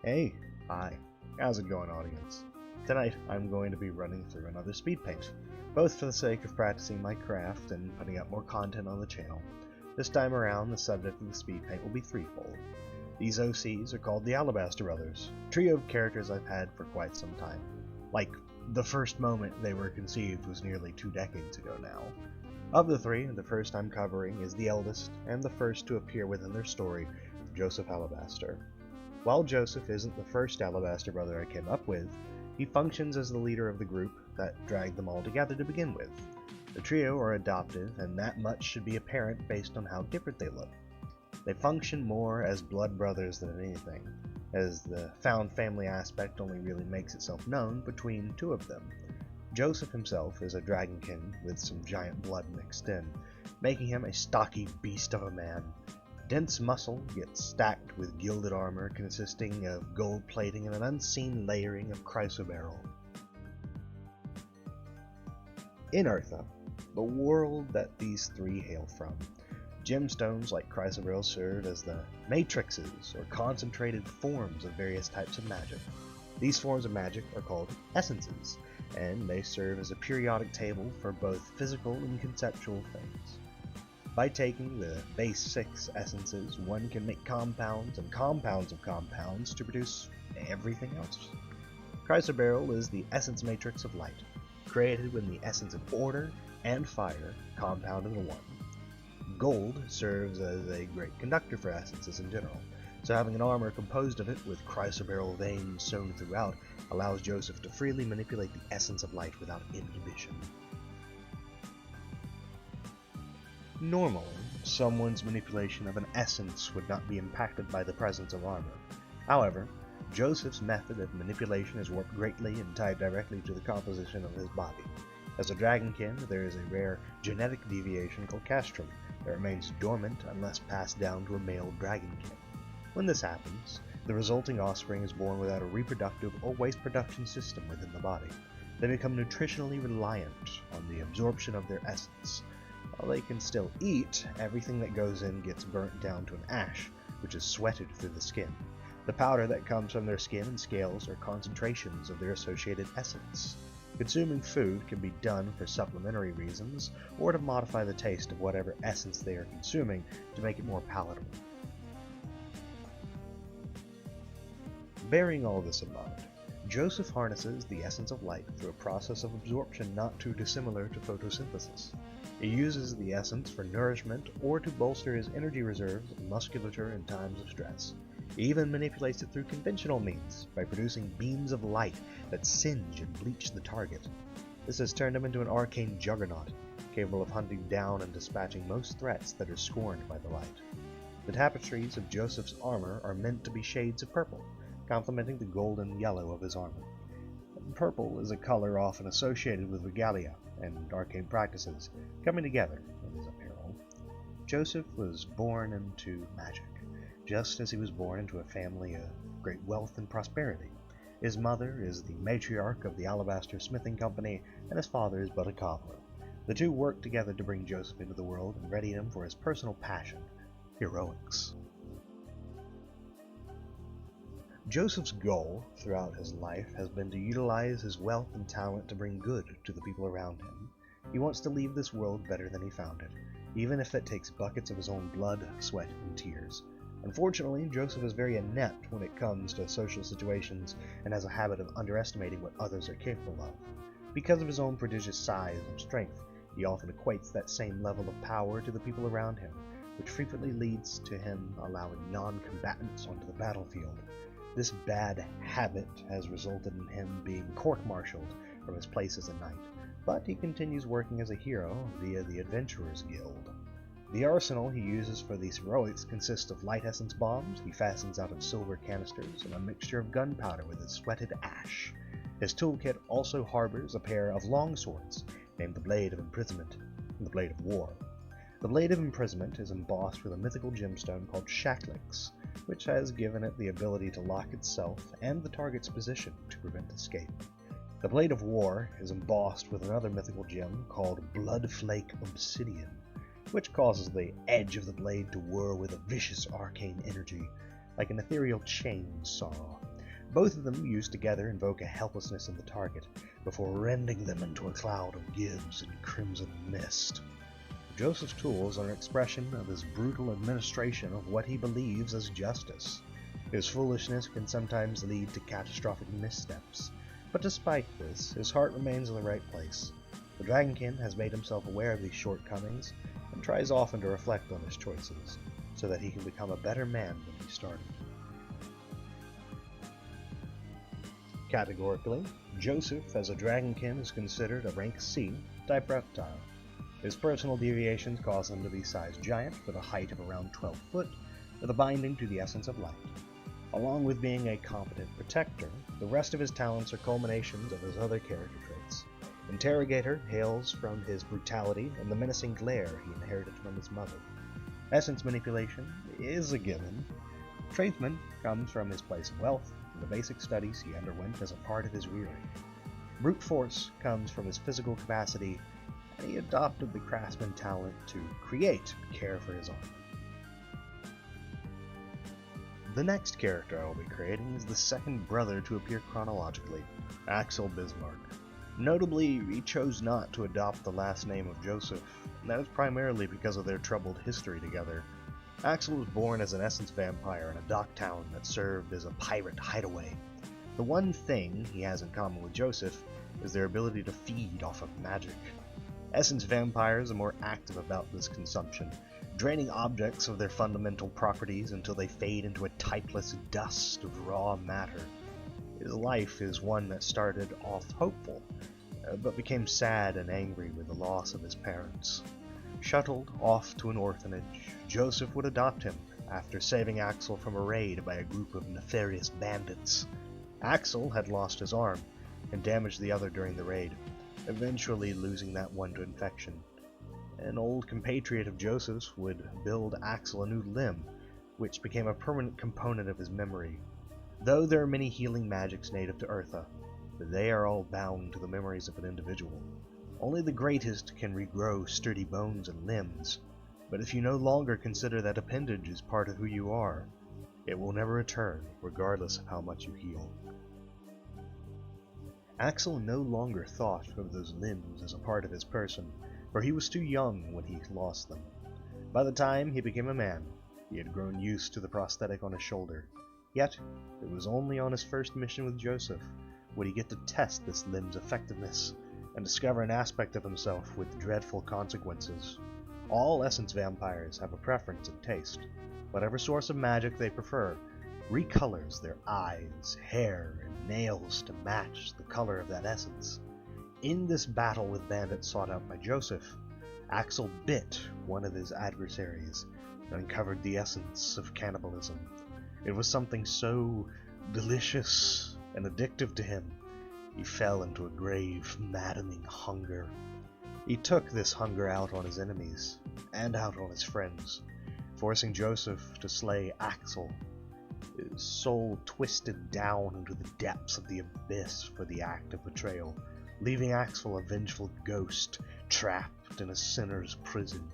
Hey, hi, how's it going, audience? Tonight I'm going to be running through another Speedpaint, both for the sake of practicing my craft and putting up more content on the channel. This time around, the subject of the Speedpaint will be threefold. These OCs are called the Alabastar brothers, a trio of characters I've had for quite some time. Like, the first moment they were conceived was nearly 2 decades ago now. Of the three, the first I'm covering is the eldest, and the first to appear within their story, Joseph Alabastar. While Joseph isn't the first Alabastar brother I came up with, he functions as the leader of the group that dragged them all together to begin with. The trio are adoptive, and that much should be apparent based on how different they look. They function more as blood brothers than anything, as the found family aspect only really makes itself known between two of them. Joseph himself is a dragonkin with some giant blood mixed in, making him a stocky beast of a man. Dense muscle gets stacked with gilded armor consisting of gold plating and an unseen layering of chrysoberyl. In Eartha, the world that these three hail from, gemstones like chrysoberyl serve as the matrices or concentrated forms of various types of magic. These forms of magic are called essences, and they serve as a periodic table for both physical and conceptual things. By taking the base 6 essences, one can make compounds and compounds of compounds to produce everything else. Chrysoberyl is the essence matrix of light, created when the essence of order and fire compound into one. Gold serves as a great conductor for essences in general, so having an armor composed of it with chrysoberyl veins sewn throughout allows Joseph to freely manipulate the essence of light without inhibition. Normally, someone's manipulation of an essence would not be impacted by the presence of armor. However, Joseph's method of manipulation is warped greatly and tied directly to the composition of his body. As a dragonkin, there is a rare genetic deviation called castrum that remains dormant unless passed down to a male dragonkin. When this happens, the resulting offspring is born without a reproductive or waste production system within the body. They become nutritionally reliant on the absorption of their essence. While they can still eat, everything that goes in gets burnt down to an ash, which is sweated through the skin. The powder that comes from their skin and scales are concentrations of their associated essence. Consuming food can be done for supplementary reasons, or to modify the taste of whatever essence they are consuming to make it more palatable. Bearing all this in mind, Joseph harnesses the essence of light through a process of absorption not too dissimilar to photosynthesis. He uses the essence for nourishment or to bolster his energy reserves and musculature in times of stress. He even manipulates it through conventional means, by producing beams of light that singe and bleach the target. This has turned him into an arcane juggernaut, capable of hunting down and dispatching most threats that are scorned by the light. The tapestries of Joseph's armor are meant to be shades of purple, complementing the golden yellow of his armor. Purple is a color often associated with regalia and arcane practices coming together in his apparel. Joseph was born into magic, just as he was born into a family of great wealth and prosperity. His mother is the matriarch of the Alabastar smithing company, and his father is but a cobbler. The two work together to bring Joseph into the world and ready him for his personal passion, heroics. Joseph's goal throughout his life has been to utilize his wealth and talent to bring good to the people around him. He wants to leave this world better than he found it, even if that takes buckets of his own blood, sweat, and tears. Unfortunately, Joseph is very inept when it comes to social situations and has a habit of underestimating what others are capable of. Because of his own prodigious size and strength, he often equates that same level of power to the people around him, which frequently leads to him allowing non-combatants onto the battlefield. This bad habit has resulted in him being court-martialed from his place as a knight, but he continues working as a hero via the Adventurers Guild. The arsenal he uses for these heroics consists of light essence bombs he fastens out of silver canisters and a mixture of gunpowder with his sweated ash. His toolkit also harbors a pair of longswords named the Blade of Imprisonment and the Blade of War. The Blade of Imprisonment is embossed with a mythical gemstone called Shacklix, which has given it the ability to lock itself and the target's position to prevent escape. The Blade of War is embossed with another mythical gem called Bloodflake Obsidian, which causes the edge of the blade to whir with a vicious arcane energy, like an ethereal chainsaw. Both of them used together invoke a helplessness in the target, before rending them into a cloud of gibbs and crimson mist. Joseph's tools are an expression of his brutal administration of what he believes as justice. His foolishness can sometimes lead to catastrophic missteps, but despite this, his heart remains in the right place. The Dragonkin has made himself aware of these shortcomings, and tries often to reflect on his choices, so that he can become a better man than he started. Categorically, Joseph as a Dragonkin is considered a rank C type reptile. His personal deviations cause him to be size giant with a height of around 12 foot, with a binding to the essence of light. Along with being a competent protector, the rest of his talents are culminations of his other character traits. Interrogator hails from his brutality and the menacing glare he inherited from his mother. Essence manipulation is a given. Tradesman comes from his place of wealth and the basic studies he underwent as a part of his rearing. Brute force comes from his physical capacity, and he adopted the craftsman talent to create and care for his art. The next character I will be creating is the second brother to appear chronologically, Axel Bismarck. Notably, he chose not to adopt the last name of Joseph, and that is primarily because of their troubled history together. Axel was born as an essence vampire in a dock town that served as a pirate hideaway. The one thing he has in common with Joseph is their ability to feed off of magic. Essence vampires are more active about this consumption, draining objects of their fundamental properties until they fade into a typeless dust of raw matter. His life is one that started off hopeful, but became sad and angry with the loss of his parents. Shuttled off to an orphanage, Joseph would adopt him after saving Axel from a raid by a group of nefarious bandits. Axel had lost his arm and damaged the other during the raid, eventually losing that one to infection. An old compatriot of Joseph's would build Axel a new limb, which became a permanent component of his memory. Though there are many healing magics native to Eartha, they are all bound to the memories of an individual. Only the greatest can regrow sturdy bones and limbs, but if you no longer consider that appendage as part of who you are, it will never return, regardless of how much you heal. Axel no longer thought of those limbs as a part of his person, for he was too young when he lost them. By the time he became a man, he had grown used to the prosthetic on his shoulder. Yet, it was only on his first mission with Joseph would he get to test this limb's effectiveness, and discover an aspect of himself with dreadful consequences. All essence vampires have a preference in taste. Whatever source of magic they prefer recolors their eyes, hair, and nails to match the color of that essence. In this battle with bandits sought out by Joseph, Axel bit one of his adversaries and uncovered the essence of cannibalism. It was something so delicious and addictive to him, he fell into a grave, maddening hunger. He took this hunger out on his enemies, and out on his friends, forcing Joseph to slay Axel. His soul twisted down into the depths of the abyss for the act of betrayal, leaving Axel a vengeful ghost trapped in a sinner's prison.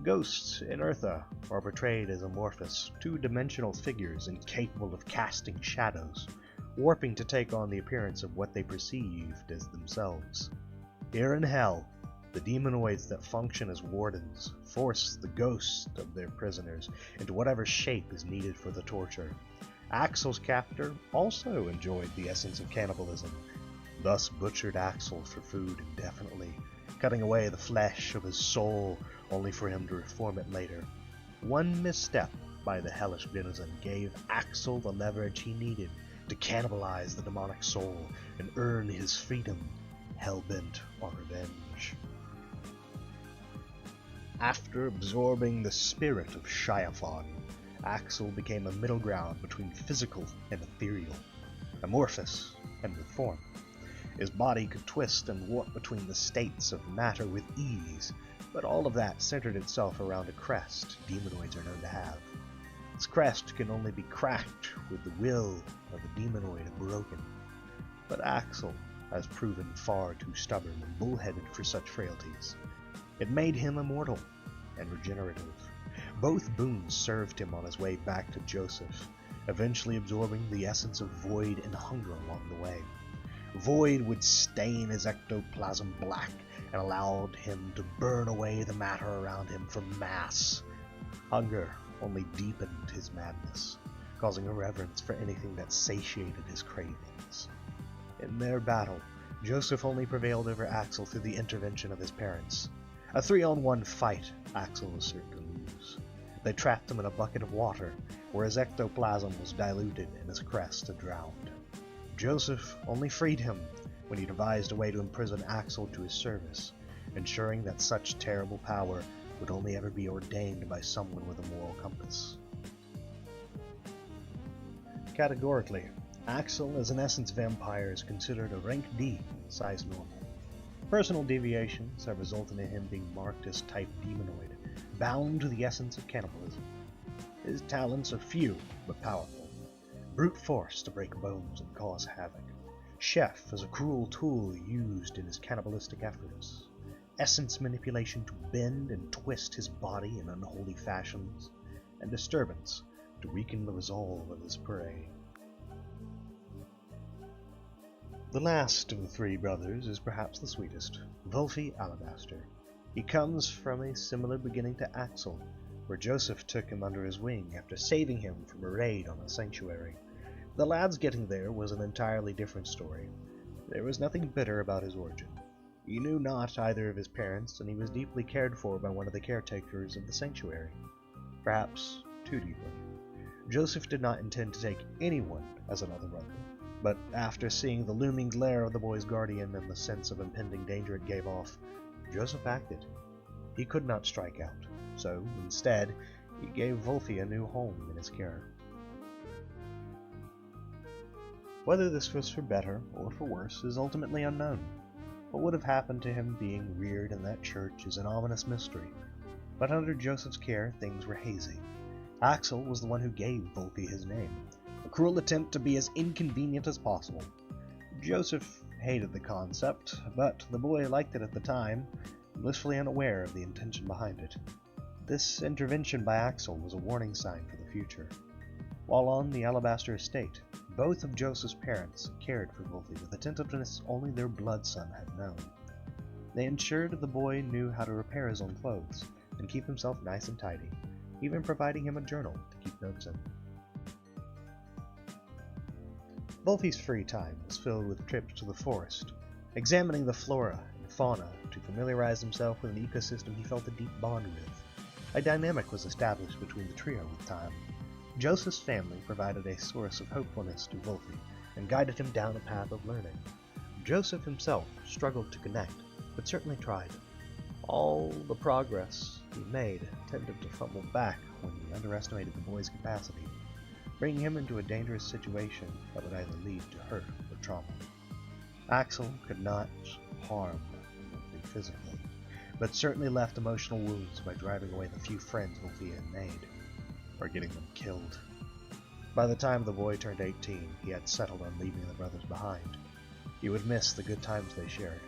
Ghosts in Eartha are portrayed as amorphous, two-dimensional figures incapable of casting shadows, warping to take on the appearance of what they perceived as themselves. Here in Hell, the demonoids that function as wardens force the ghosts of their prisoners into whatever shape is needed for the torture. Axel's captor also enjoyed the essence of cannibalism, thus butchered Axel for food indefinitely, cutting away the flesh of his soul only for him to reform it later. One misstep by the hellish denizen gave Axel the leverage he needed to cannibalize the demonic soul and earn his freedom, hell-bent on revenge. After absorbing the spirit of Shiafon, Axel became a middle ground between physical and ethereal, amorphous and with form. His body could twist and warp between the states of matter with ease, but all of that centered itself around a crest demonoids are known to have. This crest can only be cracked with the will of the demonoid broken. But Axel has proven far too stubborn and bullheaded for such frailties. It made him immortal and regenerative. Both boons served him on his way back to Joseph, eventually absorbing the essence of void and hunger along the way. Void would stain his ectoplasm black and allowed him to burn away the matter around him for mass. Hunger only deepened his madness, causing a reverence for anything that satiated his cravings. In their battle, Joseph only prevailed over Axel through the intervention of his parents. A 3-on-1 fight, Axel was certain to lose. They trapped him in a bucket of water, where his ectoplasm was diluted and his crest drowned. Joseph only freed him when he devised a way to imprison Axel to his service, ensuring that such terrible power would only ever be ordained by someone with a moral compass. Categorically, Axel as an essence vampire is considered a rank D, size normal. Personal deviations have resulted in him being marked as type demonoid, bound to the essence of cannibalism. His talents are few, but powerful. Brute force to break bones and cause havoc. Chef is a cruel tool used in his cannibalistic efforts. Essence manipulation to bend and twist his body in unholy fashions. And disturbance to weaken the resolve of his prey. The last of the three brothers is perhaps the sweetest, Vulfi Alabastar. He comes from a similar beginning to Axel, where Joseph took him under his wing after saving him from a raid on a sanctuary. The lad's getting there was an entirely different story. There was nothing bitter about his origin. He knew not either of his parents, and he was deeply cared for by one of the caretakers of the sanctuary. Perhaps too deeply. Joseph did not intend to take anyone as another brother, but after seeing the looming glare of the boy's guardian and the sense of impending danger it gave off, Joseph acted. He could not strike out, so instead he gave Vulfi a new home in his care. Whether this was for better or for worse is ultimately unknown. What would have happened to him being reared in that church is an ominous mystery, but under Joseph's care things were hazy. Axel was the one who gave Vulfi his name, a cruel attempt to be as inconvenient as possible. Joseph hated the concept, but the boy liked it at the time, blissfully unaware of the intention behind it. This intervention by Axel was a warning sign for the future. While on the Alabastar estate, both of Joseph's parents cared for Vulfi with a tenderness only their blood son had known. They ensured the boy knew how to repair his own clothes and keep himself nice and tidy, even providing him a journal to keep notes in. Vulfi's free time was filled with trips to the forest, examining the flora and fauna to familiarize himself with an ecosystem he felt a deep bond with. A dynamic was established between the trio with time. Joseph's family provided a source of hopefulness to Vulfi and guided him down a path of learning. Joseph himself struggled to connect, but certainly tried. All the progress he made tended to fumble back when he underestimated the boy's capacity, bringing him into a dangerous situation that would either lead to hurt or trauma. Axel could not harm Vulfi physically, but certainly left emotional wounds by driving away the few friends Vulfi had made, or getting them killed. By the time the boy turned 18, he had settled on leaving the brothers behind. He would miss the good times they shared,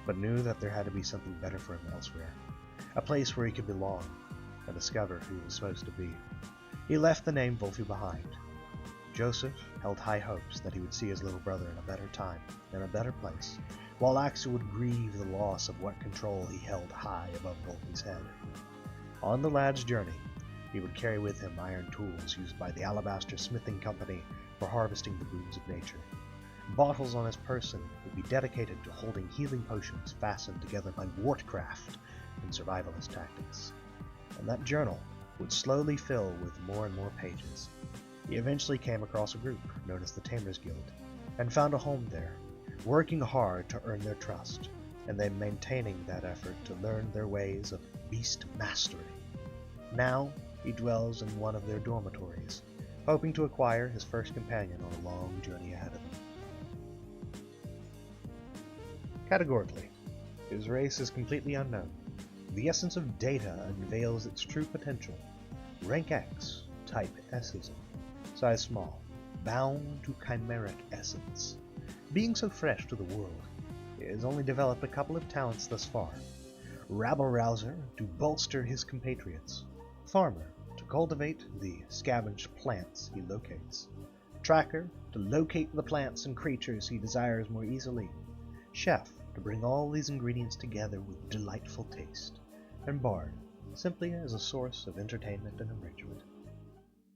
but knew that there had to be something better for him elsewhere, a place where he could belong and discover who he was supposed to be. He left the name Vulfi behind. Joseph held high hopes that he would see his little brother in a better time, in a better place, while Axel would grieve the loss of what control he held high above Vulfi's head. On the lad's journey, he would carry with him iron tools used by the Alabastar smithing company for harvesting the boons of nature. Bottles on his person would be dedicated to holding healing potions fastened together by wardcraft and survivalist tactics. And that journal would slowly fill with more and more pages. He eventually came across a group known as the Tamers Guild, and found a home there, working hard to earn their trust, and then maintaining that effort to learn their ways of beast mastery. Now, he dwells in one of their dormitories, hoping to acquire his first companion on a long journey ahead of him. Categorically, his race is completely unknown. The essence of data unveils its true potential. Rank X, type Sism, size small, bound to chimeric essence. Being so fresh to the world, he has only developed a couple of talents thus far. Rabble-rouser to bolster his compatriots, farmer to cultivate the scavenged plants he locates. Tracker, to locate the plants and creatures he desires more easily. Chef, to bring all these ingredients together with delightful taste. And Bard, simply as a source of entertainment and enrichment.